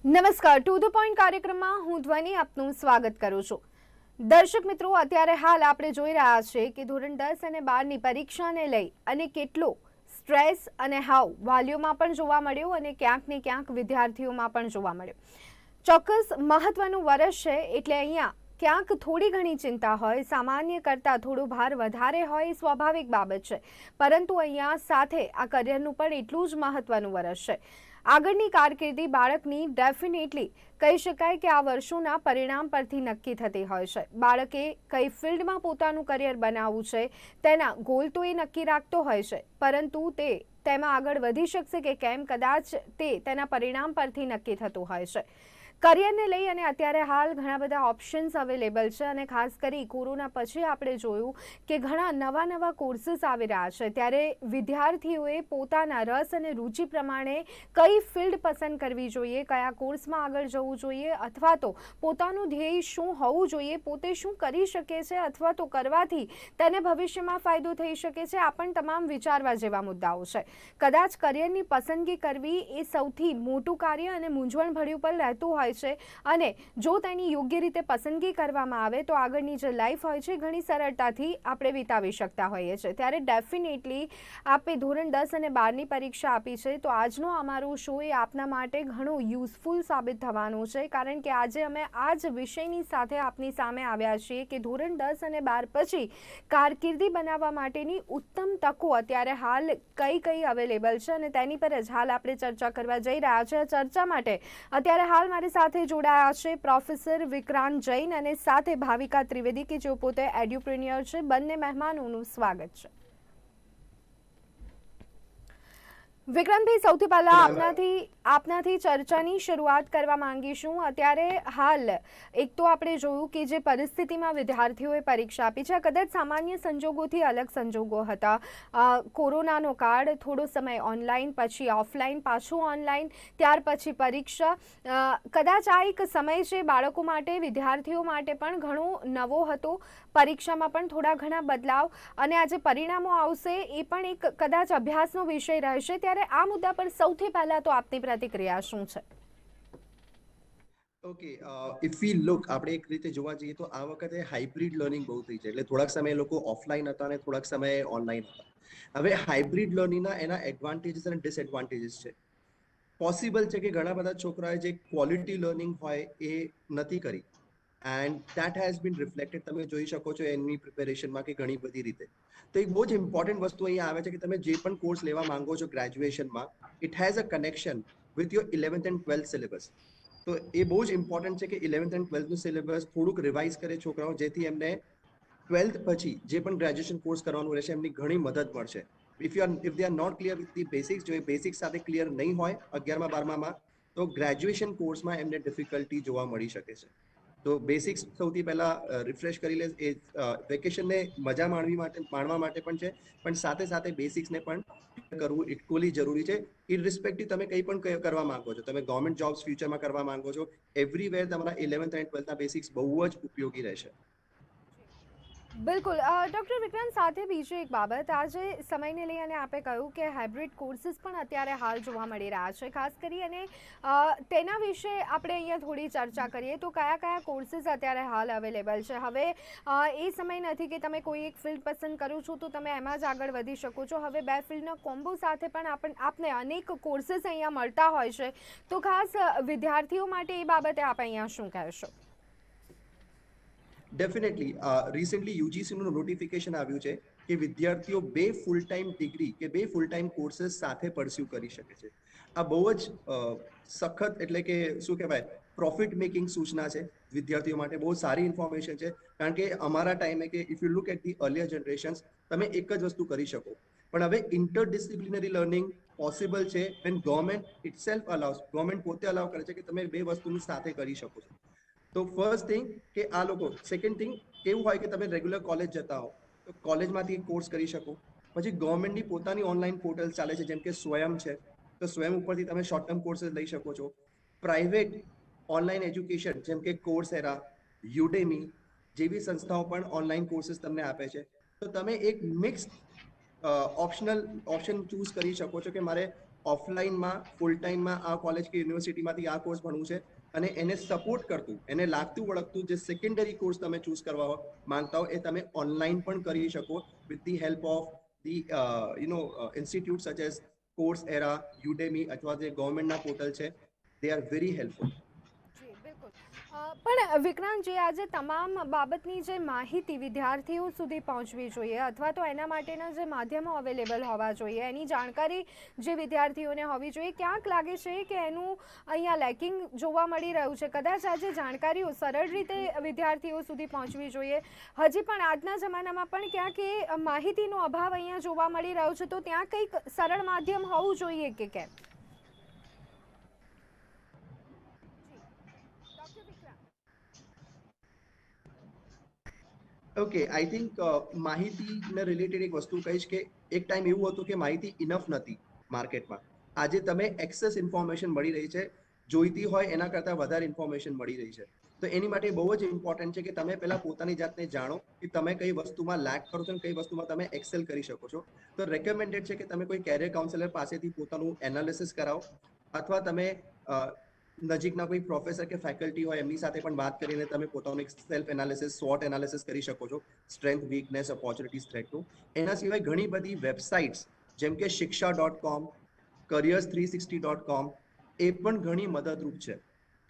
નમસ્કાર to the point કાર્યક્રમમાં હું ધ્વનિ આપનું સ્વાગત કરું છું। દર્શક મિત્રો, અત્યારે હાલ આપણે જોઈ રહ્યા છીએ કે ધોરણ 10 અને 12ની પરીક્ષાને લઈ અને કેટલો સ્ટ્રેસ અને હાવ વાલીઓમાં પણ જોવા મળ્યો અને ક્યાંક ને ક્યાંક વિદ્યાર્થીઓમાં પણ જોવા મળ્યો। ચોક્કસ મહત્વનું વર્ષ છે એટલે અહીંયા ક્યાંક થોડી ઘણી ચિંતા હોય, સામાન્ય કરતાં થોડો ભાર વધારે હોય, સ્વાભાવિક બાબત છે, પરંતુ અહીંયા સાથે આ કરિયરનું પણ એટલું જ મહત્વનું વર્ષ છે। આગળની કારકિર્દી બાળકની ડેફિનેટલી કહી શકાય કે આ વર્ષોના પરિણામ પરથી નક્કી થતી હોય છે। બાળકે કઈ ફિલ્ડમાં પોતાનું કરિયર બનાવવું છે તેના ગોલ તો એ નક્કી રાખતો હોય છે, પરંતુ તે તેમાં આગળ વધી શકશે કે કેમ કદાચ તે તેના પરિણામ પરથી નક્કી થતું હોય છે। કરિયરને લઈ અને અત્યારે હાલ ઘણા બધા ઓપ્શન્સ અવેલેબલ છે અને ખાસ કરી કોરોના પછી આપણે જોયું કે ઘણા નવા કોર્સીસ આવી રહ્યા છે, ત્યારે વિદ્યાર્થીઓએ પોતાના રસ અને રુચિ પ્રમાણે કઈ ફિલ્ડ પસંદ કરવી જોઈએ, કયા કોર્સમાં આગળ જવું જોઈએ, અથવા તો પોતાનું ધ્યેય શું હોવું જોઈએ, પોતે શું કરી શકે છે અથવા તો કરવાથી તેને ભવિષ્યમાં ફાયદો થઈ શકે છે, આ પણ તમામ વિચારવા જેવા મુદ્દાઓ છે। કદાચ કરિયરની પસંદગી કરવી એ સૌથી મોટું કાર્ય અને મૂંઝવણભર્યું પણ રહેતું હોય છે, અને જો તેની યોગ્ય રીતે પસંદગી કરવામાં આવે તો આગળની જે લાઈફ હોય છે ઘણી સરળતાથી આપણે વિતાવી શકતા હોઈએ છીએ। ત્યારે ડેફિનેટલી આપે ધોરણ 10 અને 12ની પરીક્ષા આપી છે તો આજનો અમારો શો એ આપના માટે ઘણો યુઝફુલ સાબિત થવાનો છે, કારણ કે આજે અમે આ જ વિષયની સાથે આપની સામે આવ્યા છીએ કે ધોરણ 10 અને 12 પછી કારકિર્દી બનાવવા માટેની ઉત્તમ તકો અત્યારે હાલ કઈ અવેલેબલ છે અને તેની પર જ હાલ આપણે ચર્ચા કરવા જઈ રહ્યા છીએ। ચર્ચા માટે અત્યારે હાલ મારી સાથે જોડાયા છે પ્રોફેસર વિક્રાંત જૈન અને સાથે ભાવિકા ત્રિવેદી કે જેઓ પોતે એડ્યુપ્રેન્યોર છે। બંને મહેમાનોનું સ્વાગત છે। વિક્રાંતભાઈ, સૌથી પહેલા આપનાથી ચર્ચાની શરૂઆત કરવા માંગીશું। અત્યારે હાલ એક તો આપણે જોયું કે જે પરિસ્થિતિમાં વિદ્યાર્થીઓએ પરીક્ષા આપી છે કદાચ સામાન્ય સંજોગોથી અલગ સંજોગો હતા। કોરોનાનો કાળ, થોડો સમય ઓનલાઈન, પછી ઓફલાઈન, પાછું ઓનલાઈન, ત્યાર પછી પરીક્ષા। કદાચ આ એક સમય છે બાળકો માટે, વિદ્યાર્થીઓ માટે પણ ઘણો નવો હતો। પરીક્ષામાં પણ થોડા ઘણા બદલાવ અને આજે પરિણામો આવશે એ પણ એક કદાચ અભ્યાસનો વિષય રહેશે। ત્યારે આ મુદ્દા પર સૌથી પહેલા તો આપની પ્રતિક્રિયા શું છે? ઓકે, ઇફ વી લુક, આપણે એક રીતે જોવા જઈએ તો આ વખતે હાઇબ્રિડ લર્નિંગ બહુ થઈ છે, એટલે થોડાક સમય લોકો ઓફલાઈન હતા અને થોડાક સમયે ઓનલાઈન હતા। હવે હાઇબ્રિડ લર્નિંગના એના એડવાન્ટેજીસ અને ડિસએડવાન્ટેજીસ છે। પોસિબલ છે કે ઘણા બધા છોકરાએ જે ક્વોલિટી લર્નિંગ હોય એ નથી કરી, and that has been reflected, તમે જોઈ શકો છો એની પ્રિપેરેશનમાં કે ઘણી બધી રીતે। તો એક બહુ જ ઇમ્પોર્ટન્ટ વસ્તુ અહીંયા આવે છે કે તમે જે પણ કોર્સ લેવા માંગો છો ગ્રેજ્યુએશનમાં, it has a connection with your 11th and 12th syllabus. તો એ બહુ જ ઇમ્પોર્ટન્ટ છે કે 11th એન્ડ 12thનું સિલેબસ થોડુંક રિવાઇઝ કરે છોકરાઓ, જેથી એમને 12th પછી જે પણ ગ્રેજ્યુએશન કોર્સ કરવાનું રહેશે એમની ઘણી મદદ મળશે। If they are not clear with the basics, જો એ બેસિક્સ સાથે ક્લિયર નહીં હોય 11મા 12મામાં, તો ગ્રેજ્યુએશન કોર્સમાં એમને ડિફિકલ્ટી જોવા મળી શકે છે। તો બેસિક્સ સૌથી પહેલા રિફ્રેશ કરી લે, એ વેકેશનને મજા માણવા માટે પણ છે, પણ સાથે સાથે બેસિક્સને પણ કરવું ઇક્વલી જરૂરી છે। ઇરરિસ્પેક્ટિવ તમે કંઈ પણ કરવા માંગો છો, તમે ગવર્મેન્ટ જોબ્સ ફ્યુચરમાં કરવા માંગો છો, એવરીવેર તમારા 11th એન્ડ 12થના બેસિક્સ બહુ જ ઉપયોગી રહેશે। બિલકુલ। ડૉક્ટર વિક્રાંત, સાથે બીજી એક બાબત, આજે સમયને લઈ અને આપે કહ્યું કે હાઇબ્રિડ કોર્સીસ પણ અત્યારે હાલ જોવા મળી રહ્યા છે, ખાસ કરી અને તેના વિશે આપણે અહીંયા થોડી ચર્ચા કરીએ તો કયા કોર્સીસ અત્યારે હાલ અવેલેબલ છે? હવે એ સમય નથી કે તમે કોઈ એક ફિલ્ડ પસંદ કરો છો તો તમે એમાં જ આગળ વધી શકો છો। હવે બે ફિલ્ડના કોમ્બો સાથે પણ આપને અનેક કોર્સીસ અહીંયા મળતા હોય છે, તો ખાસ વિદ્યાર્થીઓ માટે એ બાબતે આપ અહીંયા શું કહેશો? ડેફિનેટલી રિસેન્ટલી યુજીસીનું નોટિફિકેશન આવ્યું છે કે વિદ્યાર્થીઓ 2 ફૂલ ટાઈમ ડિગ્રી કે 2 ફૂલ ટાઈમ કોર્सेस સાથે પરસ્યુ કરી શકે છે। આ બહુ જ સખત, એટલે કે શું કહેવાય, પ્રોફિટ મેકિંગ સૂચના છે વિદ્યાર્થીઓ માટે। બહુ સારી ઇન્ફોર્મેશન છે, કારણ કે અમારા ટાઈમે કે if you look at the earlier generations, તમે એક જ વસ્તુ કરી શકો, પણ હવે ઇન્ટરડિસિપ્લિનરી લર્નિંગ પોસિબલ છે when government itself allows, government પોતે અલાઉ કરે છે કે તમે 2 વસ્તુની સાથે કરી શકો છો। તો ફર્સ્ટ થિંગ કે આ લોકો, સેકન્ડ થિંગ કેવું હોય કે તમે રેગ્યુલર કોલેજ જતા હો તો કોલેજમાંથી કોર્સ કરી શકો, પછી ગવર્મેન્ટની પોતાની ઓનલાઈન પોર્ટલ ચાલે છે જેમ કે સ્વયં છે, તો સ્વયં ઉપરથી તમે શોર્ટ ટર્મ કોર્सेस લઈ શકો છો। પ્રાઇવેટ ઓનલાઈન એજ્યુકેશન જેમ કે કોર્સેરા, યુડેમી જેવી સંસ્થાઓ પણ ઓનલાઈન કોર્सेस તમને આપે છે। તો તમે એક મિક્સ ઓપ્શન ચૂઝ કરી શકો છો કે મારે ઓફલાઈનમાં ફૂલ ટાઈમમાં આ કોલેજ કે યુનિવર્સિટીમાંથી આ કોર્સ ભણવું છે અને એને સપોર્ટ કરતું, એને લાગતું વળગતું જે સેકન્ડરી કોર્સ તમે ચૂઝ કરવા માંગતા હો એ તમે ઓનલાઈન પણ કરી શકો with the help of the institute such as Coursera, Udemy અથવા જે ગવર્મેન્ટના પોર્ટલ છે, દે આર વેરી હેલ્પફુલ. જી બિલકુલ. પણ વિક્રાંતજી, આજે તમામ બાબતની જે માહિતી વિદ્યાર્થીઓ સુધી પહોંચવી જોઈએ અથવા તો એના માટેના જે માધ્યમો અવેલેબલ હોવા જોઈએ, એની જાણકારી જે વિદ્યાર્થીઓને હોવી જોઈએ, ક્યાંક લાગે છે કે એનું અહીંયા લેકિંગ જોવા મળી રહ્યું છે. કદાચ આજે જાણકારીઓ સરળ રીતે વિદ્યાર્થીઓ સુધી પહોંચવી જોઈએ. હજી પણ આજના જમાનામાં પણ ક્યાંક એ માહિતીનો અભાવ અહીંયા જોવા મળી રહ્યો છે, તો ત્યાં કંઈક સરળ માધ્યમ હોવું જોઈએ કે કેમ? ઓકે, આઈ થિંક માહિતીને રિલેટેડ એક વસ્તુ કહીશ કે એક ટાઈમ એવું હતું કે માહિતી ઇનફ નથી માર્કેટમાં. આજે તમે એક્સેસ ઇન્ફોર્મેશન મળી રહી છે, જોઈતી હોય એના કરતાં વધારે ઇન્ફોર્મેશન મળી રહી છે. તો એની માટે બહુ જ ઇમ્પોર્ટન્ટ છે કે તમે પહેલા પોતાની જાતને જાણો કે તમે કઈ વસ્તુમાં લેક કરો છો અને કઈ વસ્તુમાં તમે એક્સેલ કરી શકો છો. તો રેકમેન્ડેડ છે કે તમે કોઈ કેરિયર કાઉન્સેલર પાસેથી પોતાનું એનાલિસિસ કરાવો અથવા તમે નજીકના કોઈ પ્રોફેસર કે ફેકલ્ટી હોય એમની સાથે પણ વાત કરીને તમે પોતાનું એક સેલ્ફ એનાલિસિસ, SWOT એનાલિસિસ કરી શકો છો, સ્ટ્રેન્થ, વીકનેસ, ઓપોર્ચ્યુનિટીઝ, થ્રેટનું. એના સિવાય ઘણી બધી વેબસાઇટ્સ જેમ કે shiksha.com, careers360.com એ પણ ઘણી મદદરૂપ છે.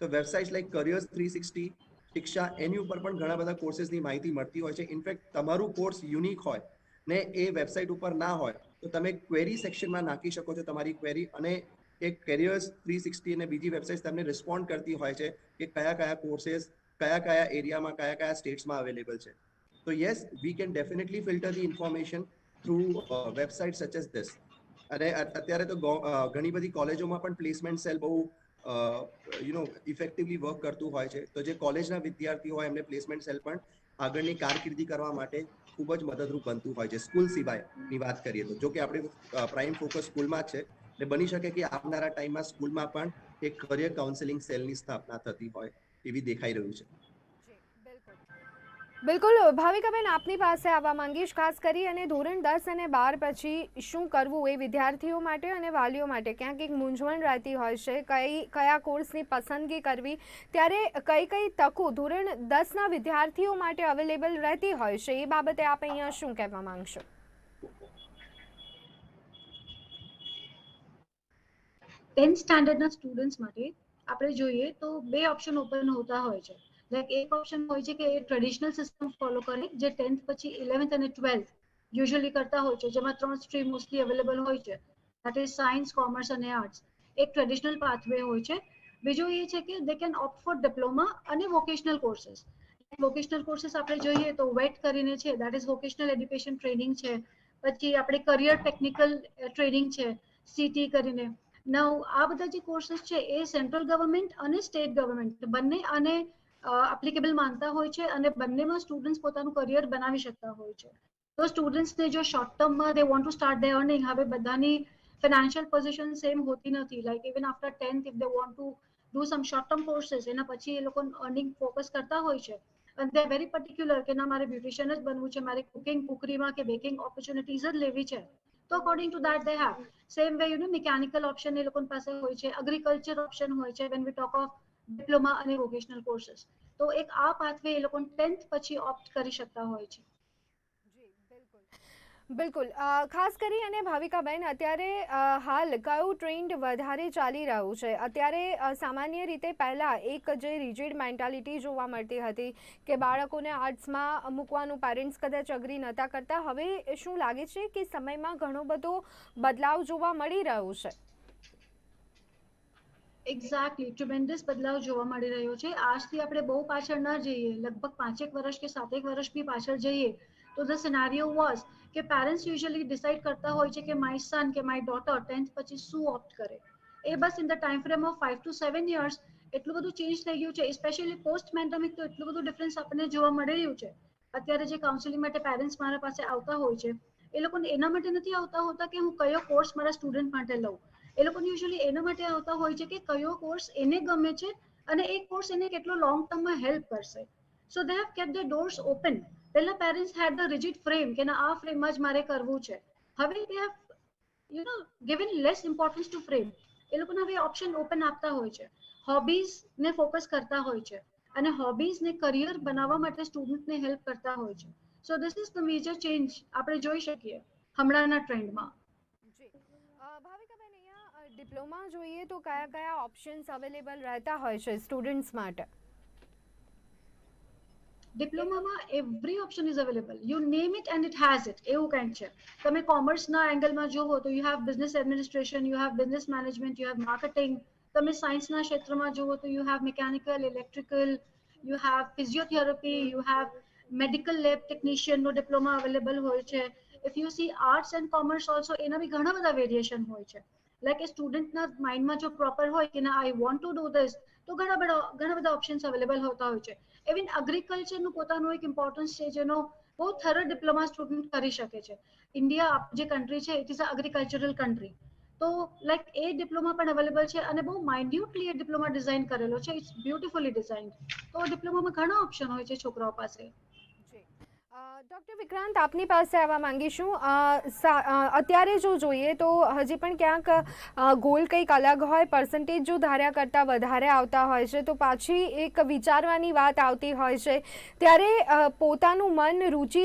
તો વેબસાઇટ્સ લાઈક careers360, શિક્ષા, એની ઉપર પણ ઘણા બધા કોર્सेसની માહિતી મળતી હોય છે. ઇનફેક્ટ તમારું કોર્સ યુનિક હોય ને એ વેબસાઇટ ઉપર ના હોય તો તમે ક્વેરી સેક્શનમાં નાખી શકો છો તમારી ક્વેરી, અને એક Careers360 અને બીજી વેબસાઇટ તમને રિસ્પોન્ડ કરતી હોય છે કે કયા કયા કોર્सेस કયા કયા એરિયામાં, કયા કયા સ્ટેટ્સમાં અવેલેબલ છે. તો yes, we can definitely filter the information through website such as this. અને અત્યારે તો ઘણી બધી કોલેજોમાં પણ પ્લેસમેન્ટ સેલ બહુ ઇફેક્ટિવલી વર્ક કરતું હોય છે. તો જે કોલેજના વિદ્યાર્થીઓ હોય એમને પ્લેસમેન્ટ સેલ પણ આગળની કારકિર્દી કરવા માટે ખૂબ જ મદદરૂપ બનતું હોય છે. સ્કૂલ સિવાયની વાત કરીએ તો, જો કે આપણે પ્રાઇમ ફોકસ સ્કૂલમાં જ છે, એટલે બની શકે કે આવનારા ટાઈમમાં સ્કૂલમાં પણ એક કરિયર કાઉન્સેલિંગ સેલની સ્થાપના થતી હોય એવી દેખાઈ રહ્યું છે. બિલકુલ. ભાવિકાબેન, આપની પાસે આવવા માંગીશ, ખાસ કરી અને ધોરણ 10 અને 12 પછી શું કરવું એ વિદ્યાર્થીઓ માટે અને વાલીઓ માટે ક્યાંક એક મૂંઝવણ રહેતી હોય છે. કયા કોર્સની પસંદગી કરવી, ત્યારે કઈ કઈ તકો ધોરણ 10ના વિદ્યાર્થીઓ માટે અવેલેબલ રહેતી હોય છે, એ બાબતે આપ અહીંયા શું કહેવા માંગશો? 10th સ્ટાન્ડર્ડના સ્ટુડન્ટ્સ માટે આપણે જોઈએ તો બે ઓપ્શન ઓપન હોતા હોય છે. લાઈક એક ઓપ્શન હોય છે કે એ ટ્રેડિશનલ સિસ્ટમ ફોલો કરે, જે 10th પછી 11th અને 12th યુઝ્યુઅલી કરતા હોય છે, જેમાં 3 સ્ટ્રીમ મોસ્ટલી અવેલેબલ હોય છે, દેટ ઇઝ સાયન્સ, કોમર્સ અને આર્ટ્સ. એક ટ્રેડિશનલ પાથવે હોય છે. બીજું એ છે કે they can opt for diploma અને વોકેશનલ કોર્सेस. વોકેશનલ કોર્सेस આપણે જોઈએ તો વેટ કરીને છે, that is vocational education training છે. પછી આપણે કરિયર ટેકનિકલ ટ્રેનિંગ છે, CT કરીને. નાઉ આ બધા જે કોર્सेस છે એ સેન્ટ્રલ ગવર્મેન્ટ અને સ્ટેટ ગવર્મેન્ટ બંને આને એપ્લિકેબલ માનતા હોય છે, અને બંનેમાં સ્ટુડન્ટ્સ પોતાનું કરિયર બનાવી શકતા હોય છે. તો સ્ટુડન્ટ્સને જો શોર્ટ ટર્મમાં they want to start their earning, હવે બધાની ફાઇનાન્શિયલ પોઝિશન સેમ હોતી નથી. Like even after 10th if they want to do some short term courses, એના પછી એ લોકો અર્નિંગ ફોકસ કરતા હોય છે. અને દે વેરી પર્ટિક્યુલર કે ના, મારે બ્યુટિશિયન જ બનવું છે, મારે કુકરીમાં કે બેકિંગ ઓપોર્ચ્યુનિટીઝ જ લેવી છે. તો according to that they have same way mechanical option એ લોકો પાસે હોય છે, એગ્રીકલ્ચર ઓપ્શન હોય છે when we talk of diploma અને વોકેશનલ કોર્सेस. તો એક આ પાથવે એ લોકો 10th પછી ઓપ્ટ કરી શકતા હોય છે. બિલકુલ. ખાસ કરી અને ભાવિકાબેન, અત્યારે હાલ કયું ટ્રેન્ડ વધારે ચાલી રહ્યું છે? અત્યારે સામાન્ય રીતે પહેલાં એક જે રિજિડ મેન્ટાલિટી જોવા મળતી હતી કે બાળકોને આર્ટ્સમાં મૂકવાનું પેરેન્ટ્સ કદાચ અગ્રી નહોતા કરતા, હવે શું લાગે છે કે સમયમાં ઘણો બધો બદલાવ જોવા મળી રહ્યો છે? એક્ઝેક્ટલી, ટ્રીમેન્ડસ બદલાવ જોવા મળી રહ્યો છે. આજથી આપણે બહુ પાછળ ના જઈએ, લગભગ 5 વર્ષ કે 7 વર્ષ બી પાછળ જઈએ તો ધ સિનારિયો વોઝ કે પેરેન્ટ્સ યુઝ્યુઅલી ડિસાઇડ કરતા હોય છે કે માય સન કે માય ડોટર 10th પછી શું ઓપ્ટ કરે. એ બસ in the time frame of 5 to 7 years એટલું બધું ચેન્જ થઈ ગયું છે. સ્પેશિયલી પોસ્ટ પેન્ડેમિક તો એટલું બધું ડિફરન્સ આપણને જોવા મળી રહ્યું છે. અત્યારે જે કાઉન્સેલિંગ માટે પેરેન્ટ્સ મારા પાસે આવતા હોય છે, એ લોકો એના માટે નથી આવતા હોતા કે હું કયો કોર્સ મારા સ્ટુડન્ટ માટે લઉં. એ લોકો યુઝ્યુઅલી એના માટે આવતા હોય છે કે કયો કોર્સ એને ગમે છે અને એ કોર્સ એને કેટલો લોંગ ટર્મમાં હેલ્પ કરશે. So they have kept the doors open. પહેલા parents had the rigid frame કે ના, આ ફ્રેમમાં જ મારે કરવું છે. હવે they have given less importance to frame. એ લોકોને હવે ઓપ્શન ઓપન આપતા હોય છે, હોબીઝ ને ફોકસ કરતા હોય છે, અને હોબીઝ ને કરિયર બનાવવા માટે સ્ટુડન્ટ ને હેલ્પ કરતા હોય છે. સો this is the major change આપણે જોઈ શકીએ હમણાંના ટ્રેન્ડમાં. જી ભાવિકાબેન, અહીંયા ડિપ્લોમા જોઈએ તો કયા કયા ઓપ્શન્સ અવેલેબલ રહેતા હોય છે સ્ટુડન્ટ્સ માટે? ડિપ્લોમામાં every option is available, you name it and it has it, એવું કંઈક છે. તમે કોમર્સના એંગલમાં જોવો તો you have business administration, you have business management, you have marketing. તમે સાયન્સના ક્ષેત્રમાં જોવો તો you have mechanical, electrical, you have physiotherapy, you have medical lab ટેકનિશિયનનો ડિપ્લોમા અવેલેબલ હોય છે. If you see arts and commerce also, એના બી ઘણા બધા વેરિએશન હોય છે. લાઈક એ સ્ટુડન્ટના માઇન્ડમાં જો પ્રોપર હોય કે ના I want to do this, તો ઘણા બધા ઓપ્શન્સ અવેલેબલ હોતા હોય છે. ઇવન એગ્રીકલ્ચરનું પોતાનું એક ઇમ્પોર્ટન્સ છે, જેનો બહુ થરો ડિપ્લોમા સ્ટુડન્ટ કરી શકે છે. ઇન્ડિયા જે કન્ટ્રી છે, it is a agricultural country. તો લાઈક એ ડિપ્લોમા પણ અવેલેબલ છે, અને બહુ માઇન્યુટલી એ ડિપ્લોમા ડિઝાઇન કરેલો છે. It's beautifully designed. તો ડિપ્લોમામાં ઘણા ઓપ્શન હોય છે છોકરાઓ પાસે. ડૉક્ટર વિક્રાંત, આપની પાસે આવવા માંગીશું. અત્યારે જો જોઈએ તો હજી પણ ક્યાંક ગોલ કંઈક અલગ હોય, પર્સન્ટેજ જો ધાર્યા કરતાં વધારે આવતા હોય છે તો પાછી એક વિચારવાની વાત આવતી હોય છે. ત્યારે પોતાનું મન, રુચિ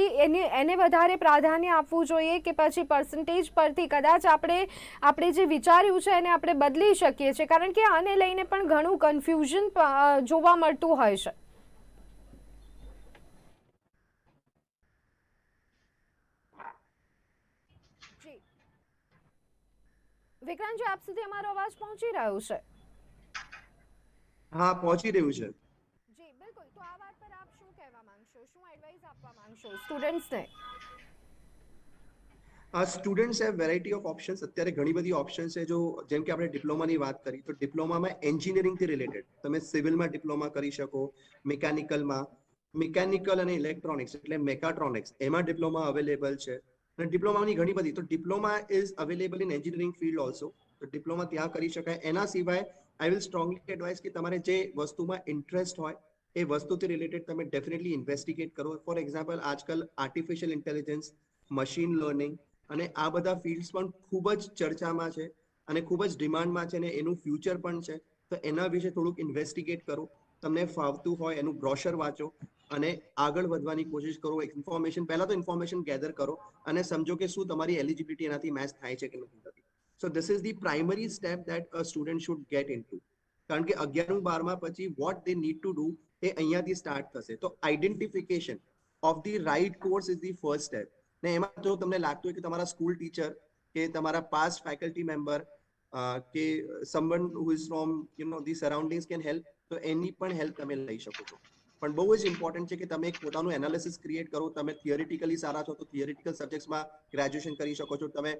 એને વધારે પ્રાધાન્ય આપવું જોઈએ કે પછી પર્સન્ટેજ પરથી કદાચ આપણે જે વિચાર્યું છે એને આપણે બદલી શકીએ છીએ? કારણ કે આને લઈને પણ ઘણું કન્ફ્યુઝન જોવા મળતું હોય છે. વિક્રાંતજી, આપ સુધી અમારો અવાજ પહોંચી રહ્યો છે? હા, પહોંચી રહ્યું છે. જી બિલકુલ. તો આ વાત પર આપ શું કહેવા માંગશો, શું એડવાઇસ આપવા માંગશો સ્ટુડન્ટ્સને? Students have variety of options. અત્યારે ઘણી બધી ઓપ્શન્સ છે. જો જેમ કે આપણે ડિપ્લોમાની વાત કરી તો ડિપ્લોમામાં એન્જિનિયરિંગથી રિલેટેડ તમે સિવિલમાં ડિપ્લોમા કરી શકો, મિકેનિકલ અને ઇલેક્ટ્રોનિક્સ એટલે મેકાટ્રોનિક્સ એમાં ડિપ્લોમા અવેલેબલ છે. અને ડિપ્લોમાની ઘણી બધી, તો diploma is available in engineering field also. તો ડિપ્લોમા ત્યાં કરી શકાય. એના સિવાય આઈ વિલ સ્ટ્રોંગલી એડવાઇસ કે તમારે જે વસ્તુમાં ઇન્ટરેસ્ટ હોય એ વસ્તુથી રિલેટેડ તમે ડેફિનેટલી ઇન્વેસ્ટિગેટ કરો. ફોર એક્ઝામ્પલ, આજકાલ આર્ટિફિશિયલ ઇન્ટેલિજન્સ, મશીન લર્નિંગ અને આ બધા ફિલ્ડ્સ પણ ખૂબ જ ચર્ચામાં છે અને ખૂબ જ ડિમાન્ડમાં છે, અને એનું ફ્યુચર પણ છે. તો એના વિશે થોડુંક ઇન્વેસ્ટિગેટ કરો. તમને ફાવતું હોય એનું બ્રોશર વાંચો અને આગળ વધવાની કોશિશ કરો. પહેલા તો ઇન્ફોર્મેશન ગેધર કરો અને સમજો કે શું તમારી એલિજિબિલિટી એનાથી મેચ થાય છે કે નથી થતી. So this is the primary step that a student should get into. કારણ કે 11-12 પછી what they need to do એ અહીંયાથી સ્ટાર્ટ થશે. તો identification of the right course is the first step. ને એમાં જો તમને લાગતું હોય કે તમારા સ્કૂલ ટીચર કે તમારા પાસ્ટ ફેકલ્ટી મેમ્બર કે someone who is from the surroundings can help, તો એની પણ હેલ્પ તમે લઈ શકો છો. પણ બહુ જ ઇમ્પોર્ટન્ટ છે કે તમે એક પોતાનું એનાલિસિસ ક્રિએટ કરો. તમે થિયરિટિકલી સારા છો તો થિયરિટિકલ સબ્જેક્ટ્સમાં ગ્રેજ્યુએશન કરી શકો છો. તમે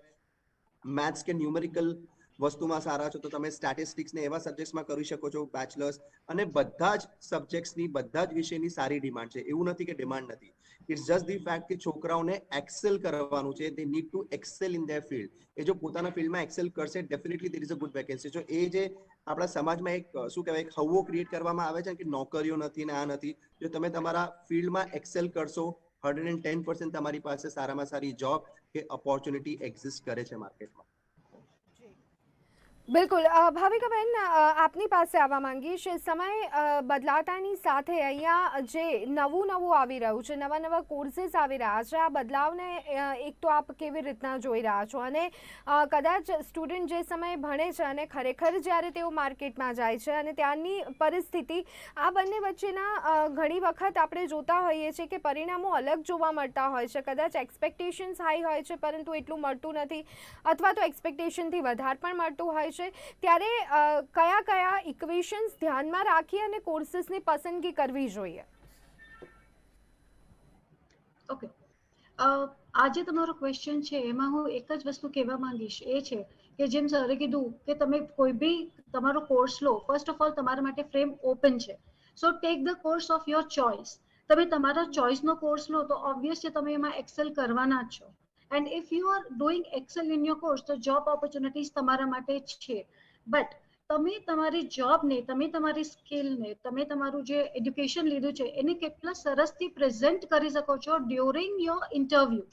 મેથ્સ કે ન્યુમેરિકલ વસ્તુમાં સારા છો તો તમે સ્ટેટિસ્ટિક્સ ને એવા સબ્જેક્ટ્સમાં કરી શકો છો બેચલર્સ. અને બધા જ સબ્જેક્ટ્સની, બધા જ વિષયની સારી ડિમાન્ડ છે. એવું નથી કે ડિમાન્ડ નથી. ઇટ્સ જસ્ટ ધી ફેક્ટ કે છોકરાઓને એક્સેલ કરવાનું છે. They need to excel in their field. એ જો પોતાના ફિલ્ડમાં એક્સેલ કરશે, definitely there is a good vacancy. જો એ જે આપણા સમાજમાં એક શું કહેવાય, એક હવ્વો ક્રિએટ કરવામાં આવે છે કે નોકરીઓ નથી ને આ નથી, જો તમે તમારા ફિલ્ડમાં એક્સેલ કરશો, 110% તમારી પાસે સારામાં સારી જોબ કે ઓપોર્ચ્યુનિટી એક્ઝિસ્ટ કરે છે માર્કેટમાં. બિલકુલ. ભાવિકાબેન, આપની પાસે આવવા માંગીશ. સમય બદલાતાની સાથે અહીંયા જે નવું આવી રહ્યું છે, નવા કોર્सेस આવી રહ્યા છે, આ બદલાવને એક તો આપ કેવી રીતના જોઈ રહ્યા છો? અને કદાચ સ્ટુડન્ટ જે સમયે ભણે છે અને ખરેખર જ્યારે તેઓ માર્કેટમાં જાય છે અને ત્યાંની પરિસ્થિતિ, આ બંને વચ્ચેના ઘણી વખત આપણે જોતા હોઈએ છીએ કે પરિણામો અલગ જોવા મળતા હોય છે. કદાચ એક્સપેક્ટેશન્સ હાઈ હોય છે પરંતુ એટલું મળતું નથી, અથવા તો એક્સપેક્ટેશનથી વધારે પણ મળતું હોય છે. ત્યારે કયા ઇક્વેશન્સ ધ્યાનમાં રાખી અને કોર્सेसની પસંદગી કરવી જોઈએ? ઓકે, આજે તમારો ક્વેશ્ચન છે એમાં હું એક જ વસ્તુ કહેવા માંગીશ, એ છે કે જેમ સરે કીધું કે તમે કોઈ બી તમારો કોર્સ લો, ફર્સ્ટ ઓફ ઓલ તમારા માટે ફ્રેમ ઓપન છે. So take the course of your choice. તમે તમારા ચોઇસનો કોર્સ લો તો ઓબ્વિયસલી તમે એમાં એક્સેલ કરવાના જ છો. And if you are doing excel in your course, તો જોબ ઓપોર્ચ્યુનિટીઝ તમારા માટે જ છે. બટ તમે તમારી જોબને, તમે તમારી સ્કિલને, તમે તમારું જે એડ્યુકેશન લીધું છે એને કેટલા સરસથી પ્રેઝન્ટ કરી શકો છો ડ્યુરિંગ યોર ઇન્ટરવ્યુ.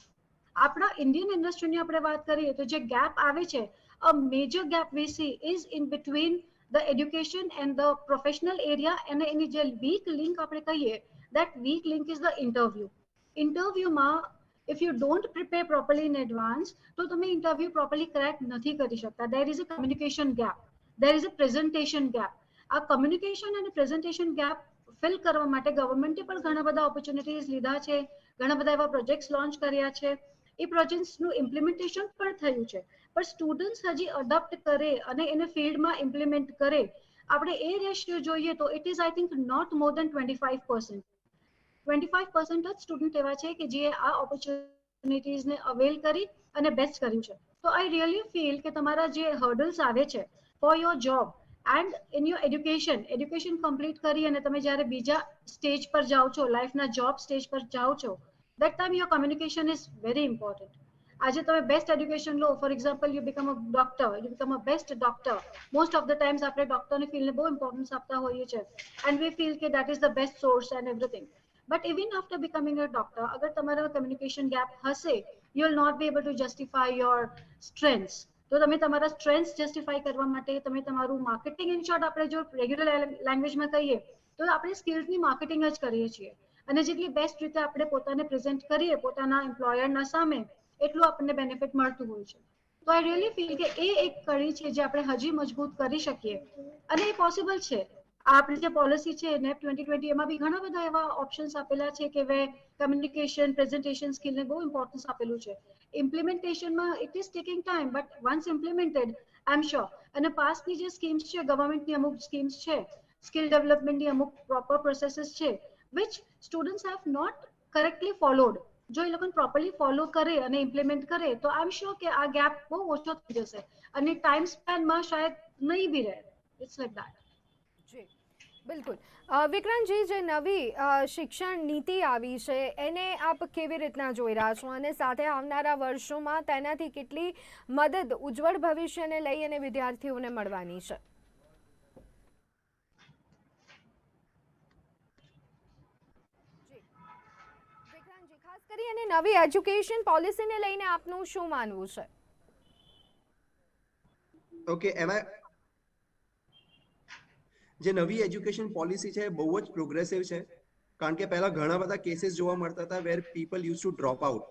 આપણા ઇન્ડિયન ઇન્ડસ્ટ્રીની આપણે વાત કરીએ તો જે ગેપ આવે છે, a major gap we see is in between the education and the professional area, અને એની જે weak link આપણે કહીએ, that weak link is the interview માં if you don't prepare properly in advance તો તમે interview properly crack નથી કરી શકતા. there is a communication gap, there is a presentation gap. આ communication અને presentation gap ફિલ કરવા માટે ગવર્મેન્ટે પણ ઘણા બધા ઓપોર્ચ્યુનિટીઝ લીધા છે, ઘણા બધા એવા પ્રોજેક્ટ્સ લોન્ચ કર્યા છે, એ પ્રોજેક્ટ્સનું ઇમ્પ્લિમેન્ટેશન પણ થયું છે, પણ સ્ટુડન્ટ્સ હજી અડોપ્ટ કરે અને એને ફિલ્ડમાં ઇમ્પ્લિમેન્ટ કરે. આપણે એ રેશિયો જોઈએ તો it is I think not more than 25%. 25% જ સ્ટુડન્ટ એવા છે કે જે આ ઓપોર્ચ્યુનિટીઝને અવેલ કરી અને બેસ્ટ કર્યું છે. તો આઈ રિયલી ફીલ કે તમારા જે હર્ડલ્સ આવે છે for your job and in your education complete કરી અને તમે જ્યારે બીજા સ્ટેજ પર જાઓ છો, લાઈફના જોબ સ્ટેજ પર જાઓ છો, that time your communication is very important. આજે તમે બેસ્ટ એડ્યુકેશન લો, for example you become a doctor, you become a best doctor. Most of the times આપણે ડોક્ટરની ફિલ્ડને બહુ ઇમ્પોર્ટન્સ આપતા હોઈએ છીએ એન્ડ વી ફીલ કે that is the best source and everything. But even after becoming a doctor, અગર તમારા કમ્યુનિકેશન ગેપ હશે, you will not be able to justify your strengths. તો તમે તમારા સ્ટ્રેન્થ્સ જસ્ટિફાઈ કરવા માટે તમે તમારું માર્કેટિંગ, ઇન શોર્ટ આપણે જો રેગ્યુલર લેંગ્વેજમાં કહીએ તો આપણે સ્કિલ્સની માર્કેટિંગ જ કરીએ છીએ, અને જેટલી બેસ્ટ રીતે આપણે પોતાને પ્રેઝન્ટ કરીએ પોતાના એમ્પ્લોયરના સામે, એટલું આપણને બેનિફિટ મળતું હોય છે. તો આઈ રિયલી ફીલ કે એ એક કડી છે જે આપણે હજી મજબૂત કરી શકીએ, અને એ પોસિબલ છે. આપણી જે પોલિસી છે નેપ 2020, એમાં બી ઘણા બધા એવા ઓપ્શન્સ આપેલા છે કે વે કમ્યુનિકેશન પ્રેઝન્ટેશન સ્કિલને બહુ ઇમ્પોર્ટન્સ આપેલું છે. ઇમ્પ્લિમેન્ટેશનમાં it is taking time, but once implemented I am sure. અને પાસ્ટની જે સ્કીમ્સ છે, ગવર્મેન્ટની અમુક સ્કીમ્સ છે, સ્કિલ ડેવલપમેન્ટની અમુક પ્રોપર પ્રોસેસીસ છે, which students have not correctly followed. જો એ લોકોને પ્રોપરલી ફોલો કરે અને ઇમ્પ્લિમેન્ટ કરે તો આઈ એમ શ્યોર કે આ ગેપ બહુ ઓછો થઈ જશે અને ટાઈમ સ્પેનમાં શાયદ નહીં બી રહે. It's like that. જી બિલકુલ. વિક્રાંતજી, જે નવી શિક્ષણ નીતિ આવી છે એને આપ કેવી રીતના જોઈ રહ્યા છો, અને સાથે આવનારા વર્ષોમાં તેનાથી કેટલી મદદ ઉજ્જવળ ભવિષ્યને લઈ અને વિદ્યાર્થીઓને મળવાની છે? વિક્રાંતજી, ખાસ કરીને નવી એજ્યુકેશન પોલિસીને લઈને આપનું શું માનવું છે? ઓકે, એમાં જે નવી એજ્યુકેશન પોલિસી છે બહુ જ પ્રોગ્રેસિવ છે, કારણ કે પહેલા ઘણા બધા કેસીસ જોવા મળતા હતા where people used to drop out,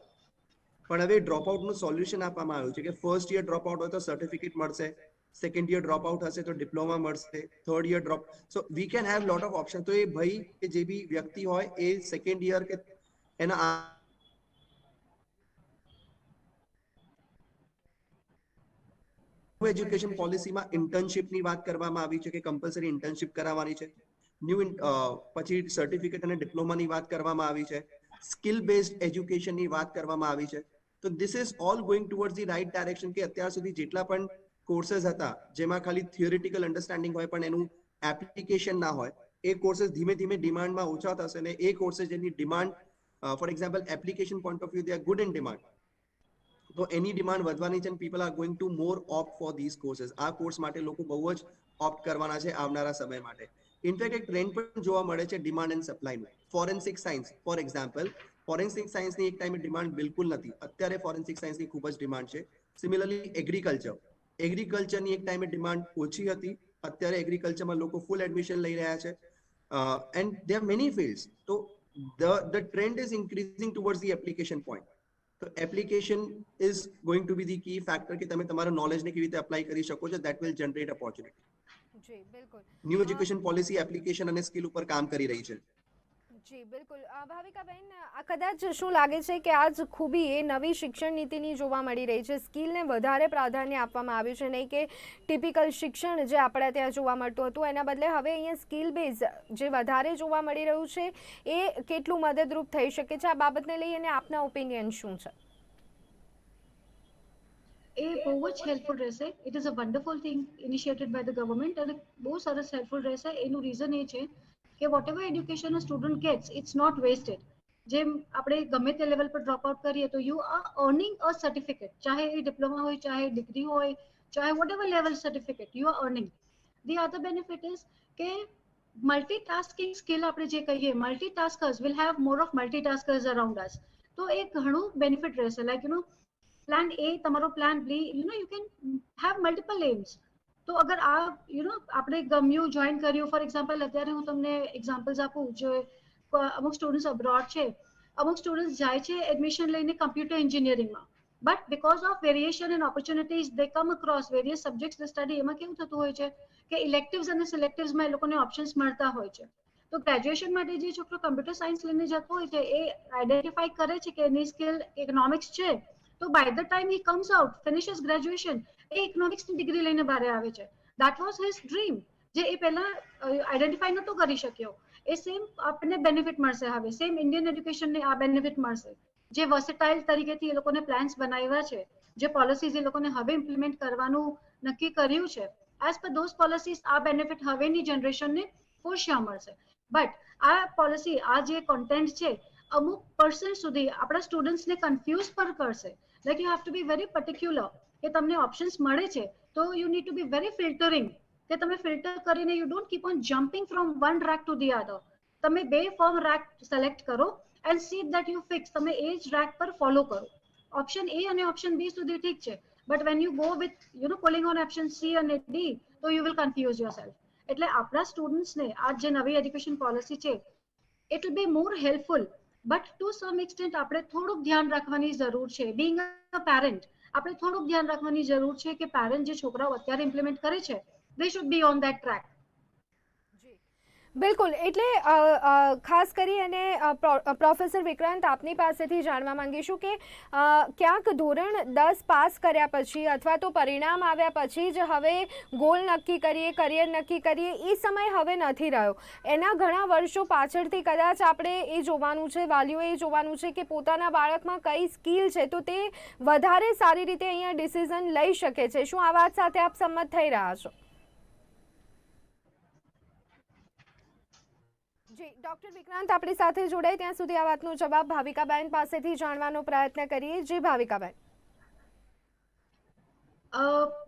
પણ હવે ડ્રોપ આઉટનું સોલ્યુશન આપવામાં આવ્યું છે કે ફર્સ્ટ યર ડ્રોપ આઉટ હોય તો સર્ટિફિકેટ મળશે, સેકન્ડ યર ડ્રોપ આઉટ હશે તો ડિપ્લોમા મળશે, third year drop, so we can have lot of option. તો એ ભાઈ કે જે બી વ્યક્તિ હોય એ સેકન્ડ યર કે એના એજ્યુકેશન પોલિસીમાં ઇન્ટર્નશિપની વાત કરવામાં આવી છે કે કમ્પલસરી ઇન્ટર્નશિપ કરાવવાની છે. પછી સર્ટિફિકેટ અને ડિપ્લોમાની વાત કરવામાં આવી છે, સ્કિલ બેઝડ એજ્યુકેશનની વાત કરવામાં આવી છે. તો this is all going towards the right direction કે અત્યાર સુધી જેટલા પણ કોર્सेस હતા જેમાં ખાલી થિયોરિટિકલ અન્ડરસ્ટેન્ડિંગ હોય પણ એનું એપ્લિકેશન ના હોય, એ કોર્सेस ધીમે ધીમે ડિમાન્ડમાં ઓછા થશે, અને એ કોર્सेस જેની demand for example application point of view they are good in demand, તો એની ડિમાન્ડ વધવાની છે, people are going to more opt for this courses. આ કોર્સ માટે લોકો બહુ જ ઓપ્ટ કરવાના છે આવનારા સમય માટે. ઇનફેક્ટ એક ટ્રેન્ડ પણ જોવા મળે છે ડિમાન્ડ એન્ડ સપ્લાયનું. Forensic science for example, forensic સાયન્સની એક ટાઈમે ડિમાન્ડ બિલકુલ નથી, અત્યારે ફોરેન્સિક સાયન્સની ખૂબ જ ડિમાન્ડ છે. સિમિલરલી એગ્રીકલ્ચરની એક ટાઈમે ડિમાન્ડ ઓછી હતી, અત્યારે એગ્રીકલ્ચરમાં લોકો ફૂલ એડમિશન લઈ રહ્યા છે, and there are many fields. તો the trend is increasing towards the application point. તો application is going to be the key factor કે તમે તમારા નોલેજને કેવી રીતે અપ્લાય કરી શકો છો, દેટ વિલ જનરેટ ઓપોર્ચ્યુનિટી. જી બિલકુલ. ન્યૂ એજ્યુકેશન પોલિસી એપ્લિકેશન અને સ્કિલ ઉપર કામ કરી રહી છે. જી બિલકુલ. ભાવિકાબેન, આ કદાચ શું લાગે છે કે આજ ખૂબી એ નવી શિક્ષણ નીતિની જોવા મળી રહી છે, સ્કિલને વધારે પ્રાધાન્ય આપવામાં આવ્યું છે, નહીં કે ટિપિકલ શિક્ષણ જે આપણે ત્યાં જોવા મળતું હતું એના બદલે હવે અહીંયા સ્કિલ બેઝ જે વધારે જોવા મળી રહ્યું છે એ કેટલું મદદરૂપ થઈ શકે છે? આ બાબતને લઈ અને આપના ઓપિનિયન શું છે? એ બહુ જ હેલ્પફુલ રહેશે. It is a wonderful thing initiated by the government, અને બહુ સરસ હેલ્પફુલ રહેશે. એનું રીઝન એ છે કે whatever education a student gets, it's not wasted. જેમ આપણે ગમે તે લેવલ પર ડ્રોપ આઉટ કરીએ તો you are earning a certificate, ચાહે એ ડિપ્લોમા હોય, ચાહે ડિગ્રી હોય, ચાહે whatever level certificate, you are earning. The other benefit is કે મલ્ટીટાસ્કિંગ સ્કિલ આપણે જે કહીએ, multitaskers will have more of multitaskers around us. તો એ ઘણું બેનિફિટ રહેશે. લાઈક પ્લાન એ, તમારો plan B, you can have multiple aims. તો અગર આ આપણે ગમ્યું, જોઈન કર્યું, ફોર એક્ઝામ્પલ અત્યારે હું તમને એક્ઝામ્પલ્સ આપું, જે અમુક સ્ટુડન્ટ્સ અબ્રોડ છે, અમુક સ્ટુડન્ટ્સ જાય છે એડમિશન લઈને કમ્પ્યુટર એન્જિનિયરિંગમાં, but because of variation and opportunities they come across various subjects study. એમાં કેવું થતું હોય છે કે ઇલેક્ટિવ્સ અને સિલેક્ટિવ્સમાં એ લોકોને ઓપ્શન્સ મળતા હોય છે. તો ગ્રેજ્યુએશન માટે જે છોકરો કમ્પ્યુટર સાયન્સ લઈને જતો હોય છે, એ આઈડેન્ટિફાઈ કરે છે કે એની સ્કિલ ઇકોનોમિક્સ છે, તો by the time he comes out, finishes graduation, એ ઇકોનોમિક્સની ડિગ્રી લઈને બહાર આવે છે. દેટ વોઝ હિઝ ડ્રીમ, જે એ પહેલા આઈડેન્ટિફાઈ નતો કરી શક્યો. એ સેમ આપણને બેનિફિટ મળશે. હવે સેમ ઇન્ડિયન એડ્યુકેશનને આ બેનિફિટ મળશે. જે વર્સેટાઇલ તરીકેથી એ લોકોને પ્લાન્સ બનાવ્યા છે, જે પોલિસીઝ એ લોકોને હવે ઇમ્પ્લિમેન્ટ કરવાનું નક્કી કર્યું છે, એઝ પર ધોઝ પોલિસીઝ આ બેનિફિટ હવેની જનરેશનને ફોર શ્યોર મળશે. બટ આ પોલિસી, આ જે કોન્ટેન્ટ છે, અમુક પર્સન્ટ સુધી આપણા સ્ટુડન્ટ્સને કન્ફ્યુઝ પર કરશે. Like you have to be very particular કે તમને ઓપ્શન્સ મળે છે, તો you need to be very filtering, કે તમે ફિલ્ટર કરીને you don't keep on jumping from one rack to the other. તમે બે ફોર્મ રેક સિલેક્ટ કરો and see that you fix, તમે એ જ રેક પર ફોલો કરો. ઓપ્શન એ અને ઓપ્શન બી સુધી ઠીક છે, but when you go with pulling on option C અને ડી, તો યુ વિલ કન્ફ્યુઝ યોરસેલ્ફ. એટલે આપણા સ્ટુડન્ટ્સને આ જે નવી એજ્યુકેશન પોલિસી છે, it will be more helpful, but to some extent આપણે થોડુંક ધ્યાન રાખવાની જરૂર છે. બીંગ અ પેરેન્ટ, આપણે થોડુંક ધ્યાન રાખવાની જરૂર છે કે પેરેન્ટ જે છોકરાઓ અત્યારે ઇમ્પ્લિમેન્ટ કરે છે, they should be on that track. બિલકુલ. એટલે ખાસ કરી અને પ્રોફેસર વિક્રાંત, આપની પાસેથી જાણવા માંગીશું કે ક્યાંક ધોરણ 10 પાસ કર્યા પછી અથવા તો પરિણામ આવ્યા પછી જ હવે ગોલ નક્કી કરીએ, કરિયર નક્કી કરીએ, એ સમય હવે નથી રહ્યો. એના ઘણા વર્ષો પાછળથી કદાચ આપણે એ જોવાનું છે, વાલીઓએ જોવાનું છે કે પોતાના બાળકમાં કઈ સ્કિલ છે, તો તે વધારે સારી રીતે અહીંયા ડિસિઝન લઈ શકે છે. શું આ વાત સાથે આપ સંમત થઈ રહ્યા છો? જી ડૉક્ટર વિક્રાંત આપણી સાથે જોડાય ત્યાં સુધી આ વાતનો જવાબ ભાવિકાબેન પાસેથી જાણવાનો પ્રયત્ન કરીએ. જી Bhavikaben.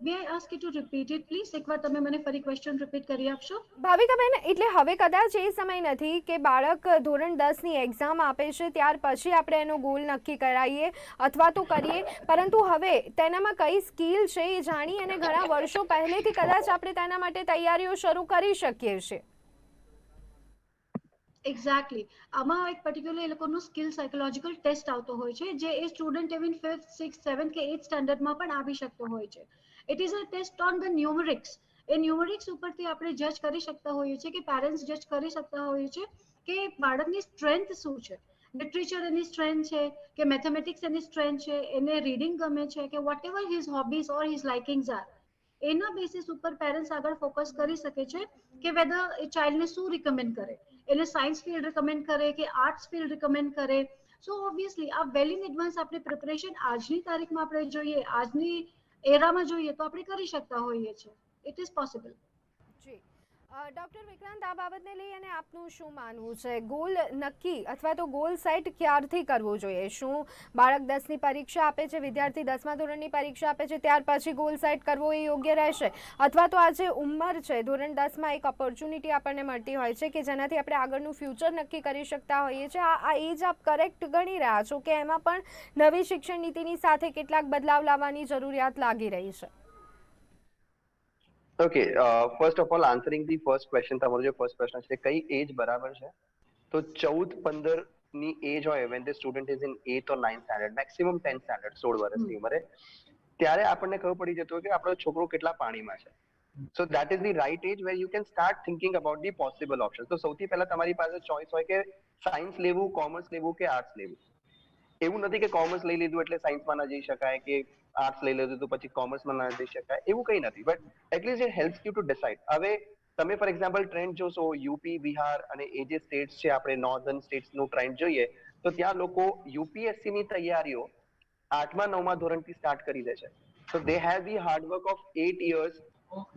May I ask you to repeat it please? એકવાર તમે મને ફરી ક્વેશ્ચન રિપીટ કરી આપશો? ભાવિકાબેન, એટલે હવે કદાચ એ સમય નથી કે બાળક ધોરણ 10ની એક્ઝામ આપે છે ત્યાર પછી આપણે એનો ગોલ નક્કી કરાવીએ અથવા તો કરીએ, પરંતુ હવે તેનામાં કઈ સ્કિલ છે એ જાણી અને ઘણા વર્ષો પહેલેથી કદાચ આપણે તેના માટે તૈયારીઓ શરૂ કરી શકીએ છીએ. એક્ઝેક્ટલી. આમાં એક પર્ટિક્યુલર એ લોકોનો સ્કિલ સાયકોલોજીકલ ટેસ્ટ આવતો હોય છે, જે એ student even 5th, 6th, 7th કે 8th સ્ટેન્ડર્ડમાં પણ આવી શકતો હોય છે. It is a test on the numerics. એ ન્યુમેરિક્સ ઉપરથી આપણે જજ કરી શકતા હોઈએ છીએ, કે પેરેન્ટ્સ જજ કરી શકતા હોઈએ છીએ કે બાળકની સ્ટ્રેન્થ શું છે. લિટરેચર એની સ્ટ્રેન્થ છે, કે મેથેમેટિક્સ એની સ્ટ્રેન્થ છે, એને રીડિંગ ગમે છે, કે વોટ એવર હિઝ હોબીઝ ઓર હિઝ લાઇકિંગ્સ આર. એના બેસિસ ઉપર પેરેન્ટ્સ આગળ ફોકસ કરી શકે છે કે વેધર એ ચાઇલ્ડને શું રિકમેન્ડ કરે, એને સાયન્સ ફિલ્ડ રિકમેન્ડ કરે કે આર્ટ્સ ફિલ્ડ રિકમેન્ડ કરે. સો ઓબ્વિયસલી આ વેલ ઇન એડવાન્સ આપણી પ્રિપરેશન આજની તારીખમાં આપણે જોઈએ, આજની એરામાં જોઈએ, તો આપણે કરી શકતા હોઈએ છીએ. It is possible. જી ડૉક્ટર વિક્રાંત, આ બાબતને લઈ અને આપનું શું માનવું છે? ગોલ નક્કી અથવા તો ગોલ સેટ ક્યારથી કરવો જોઈએ? શું બાળક 10ની પરીક્ષા આપે છે, વિદ્યાર્થી 10મા ધોરણની પરીક્ષા આપે છે ત્યાર પછી ગોલ સેટ કરવો એ યોગ્ય રહેશે, અથવા તો આ જે ઉંમર છે ધોરણ 10માં એક ઓપોર્ચ્યુનિટી આપણને મળતી હોય છે કે જેનાથી આપણે આગળનું ફ્યુચર નક્કી કરી શકતા હોઈએ છીએ, આ એજ આપ કરેક્ટ ગણી રહ્યા છો કે એમાં પણ નવી શિક્ષણ નીતિની સાથે કેટલાક બદલાવ લાવવાની જરૂરિયાત લાગી રહી છે? Okay, first of all answering the first question, તમારો જે ફર્સ્ટ પ્રશ્ન છે કઈ એજ બરાબર છે, તો 14-15 ની એજ હોય when the student is in 8th or 9th standard, maximum 10th standard, 16 વર્ષની ઉંમરે, ત્યારે આપણને ખબર પડી જતું હોય કે આપણો છોકરો કેટલા પાણીમાં છે. સો that is the right age where you can start thinking about the possible options. તો સૌથી પહેલા તમારી પાસે ચોઇસ હોય કે સાયન્સ લેવું, કોમર્સ લેવું કે આર્ટ્સ લેવું. એવું નથી કે કોમર્સ લઈ લીધું એટલે સાયન્સમાં ના જઈ શકાય, કે આર્ટ્સ લઈ લીધું તો પછી કોમર્સમાં ના જઈ શકાય, એવું કંઈ નથી. But at least it helps you two decide. હવે તમે ફોર એક્ઝામ્પલ ટ્રેન્ડ જોશો, યુપી, બિહાર અને એ જે સ્ટેટ્સ છે, આપણે નોર્ધન સ્ટેટ્સનું ટ્રેન્ડ જોઈએ તો ત્યાં લોકો યુપીએસસીની તૈયારીઓ 8મા-9મા ધોરણથી સ્ટાર્ટ કરી દે છે. So they have the hard work of 8 years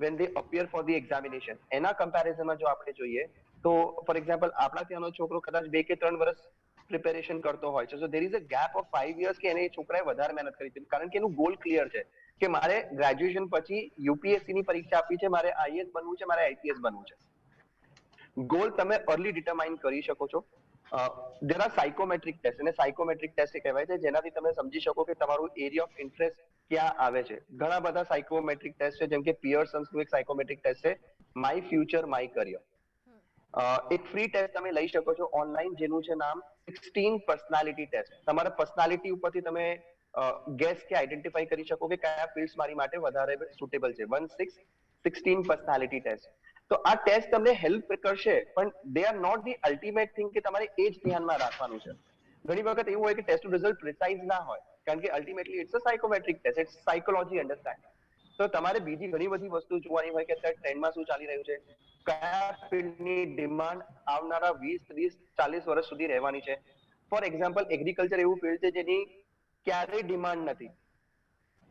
when they appear for the examination. એના કમ્પેરિઝનમાં જો આપણે જોઈએ તો ફોર એક્ઝામ્પલ આપણા ત્યાંનો છોકરો કદાચ 2 કે 3 વર્ષ પ્રિપેરેશન કરતો હોય છે. So there is a gap of 5 years કે એને છોકરાએ વધારે મહેનત કરી છે, કારણ કે એનું ગોલ ક્લિયર છે કે મારે ગ્રેજ્યુએશન પછી યુપીએસસી ની પરીક્ષા આપવી છે, મારે આઈએએસ બનવું છે, મારે આઈપીએસ બનવું છે. ગોલ તમે અર્લી ડિટરમાઇન કરી શકો છો. દેર આર સાયકોમેટ્રિક ટેસ્ટ, અને સાયકોમેટ્રિક ટેસ્ટ કહેવાય છે જેનાથી તમે સમજી શકો કે તમારું એરિયા ઓફ ઇન્ટરેસ્ટ ક્યાં આવે છે. ઘણા બધા સાયકોમેટ્રિક ટેસ્ટ છે, જેમ કે પિયર્સન્સનું એક સાયકોમેટ્રિક ટેસ્ટ છે, માય ફ્યુચર માય કરિયર. એક ફ્રી ટેસ્ટ તમે લઈ શકો છો ઓનલાઈન, જેનું છે નામ 16 પર્સનાલિટી ટેસ્ટ. તમારા પર્સનાલિટી ઉપરથી તમે ગેસ કે આઈડેન્ટિફાઈ કરી શકો કે કયા ફિલ્ડ્સ મારી માટે વધારે સુટેબલ છે. 16 પર્સનાલિટી ટેસ્ટ. તો આ ટેસ્ટ તમને હેલ્પ કરશે, પણ they are not the ultimate thing કે તમારે એ જ ધ્યાનમાં રાખવાનું છે. ઘણી વખત એવું હોય કે ટેસ્ટનું રિઝલ્ટ પ્રિસાઇઝ ના હોય, કારણ કે ultimately it's a psychometric test, it's psychology understand. તો તમારે બીજી ઘણી બધી વસ્તુ જોવાની હોય કે અત્યારે ટ્રેન્ડમાં શું ચાલી રહ્યું છે, કયા ફિલ્ડની ડિમાન્ડ આવનારા 20, 30, 40 વર્ષ સુધી રહેવાની છે. ફોર એક્ઝામ્પલ, એગ્રીકલ્ચર એવું ફિલ્ડ છે જેની ક્યારેય ડિમાન્ડ નથી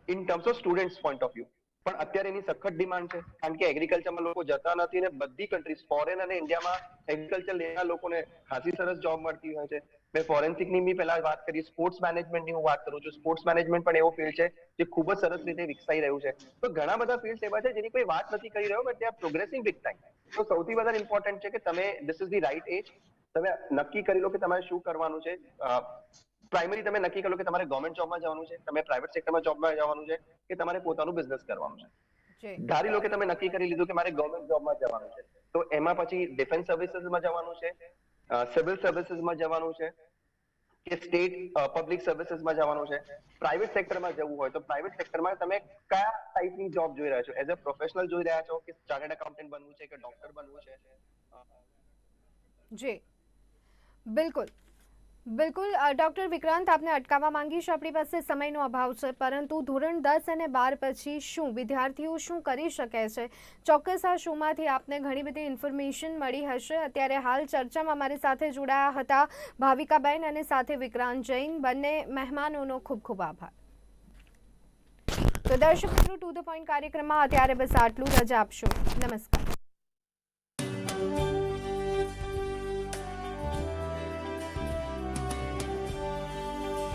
in terms of students point of view, પણ અત્યારે એની સખત ડિમાન્ડ છે, કારણ કે એગ્રીકલ્ચરમાં લોકો જતા નથી ને બધી કન્ટ્રીઝ, ફોરેન અને ઇન્ડિયામાં એગ્રીકલ્ચર લેનાર લોકોને ખાસી સરસ જોબ મળતી હોય છે. મેં ફોરેન્સિકની બી પહેલા વાત કરી, સ્પોર્ટ્સ મેનેજમેન્ટની હું વાત કરું છું. સ્પોર્ટ્સ મેનેજમેન્ટ પણ એવો ફિલ્ડ છે જે ખૂબ જ સરસ રીતે વિકસાઈ રહ્યું છે. તો ઘણા બધા ફિલ્ડ એવા છે જેની કોઈ વાત નથી કરી રહ્યો, but they are progressing big time. તો સૌથી વધારે ઇમ્પોર્ટન્ટ છે કે તમે, this is the right age, તમે નક્કી કરી લો કે તમારે શું કરવાનું છે. પ્રાઇમરી તમે નક્કી કરો કે તમારે ગવર્મેન્ટ જોબમાં જવાનું છે, તમે પ્રાઇવેટ સેક્ટરમાં જોબમાં જવાનું છે, કે તમારે પોતાનું બિઝનેસ કરવાનું છે. ધારી લો કે તમે નક્કી કરી લીધું કે મારે ગવર્મેન્ટ જોબમાં જવાનું છે, તો એમાં પછી ડિફેન્સ સર્વિસીસમાં જવાનું છે, સિવિલ સર્વિસીસમાં જવાનું છે, કે સ્ટેટ પબ્લિક સર્વિસીસમાં જવાનું છે. પ્રાઇવેટ સેક્ટરમાં જવું હોય તો પ્રાઇવેટ સેક્ટરમાં તમે કયા ટાઈપની જોબ જોઈ રહ્યા છો? એઝ અ પ્રોફેશનલ જોઈ રહ્યા છો કે ચાર્ટર્ડ એકાઉન્ટન્ટ બનવું છે કે ડોક્ટર બનવું છે? જી બિલકુલ બિલકુલ. ડોક્ટર વિક્રાંત, આપને અટકાવવા માંગીશ, આપણી પાસે સમયનો અભાવ છે, પરંતુ ધોરણ 10 અને 12 પછી શું વિદ્યાર્થીઓ શું કરી શકે છે? ચોક્કસ આ શોમાંથી આપને ઘણી બધી ઇન્ફોર્મેશન મળી હશે. અત્યારે હાલ ચર્ચામાં અમારી સાથે જોડાયા હતા ભાવિકાબેન અને સાથે વિક્રાંત જૈન. બંને મહેમાનોનો ખૂબ ખૂબ આભાર. તો દર્શક મિત્રો, ટુ ધ પોઈન્ટ કાર્યક્રમમાં અત્યારે બસ આટલું. રજા આપશો. નમસ્કાર.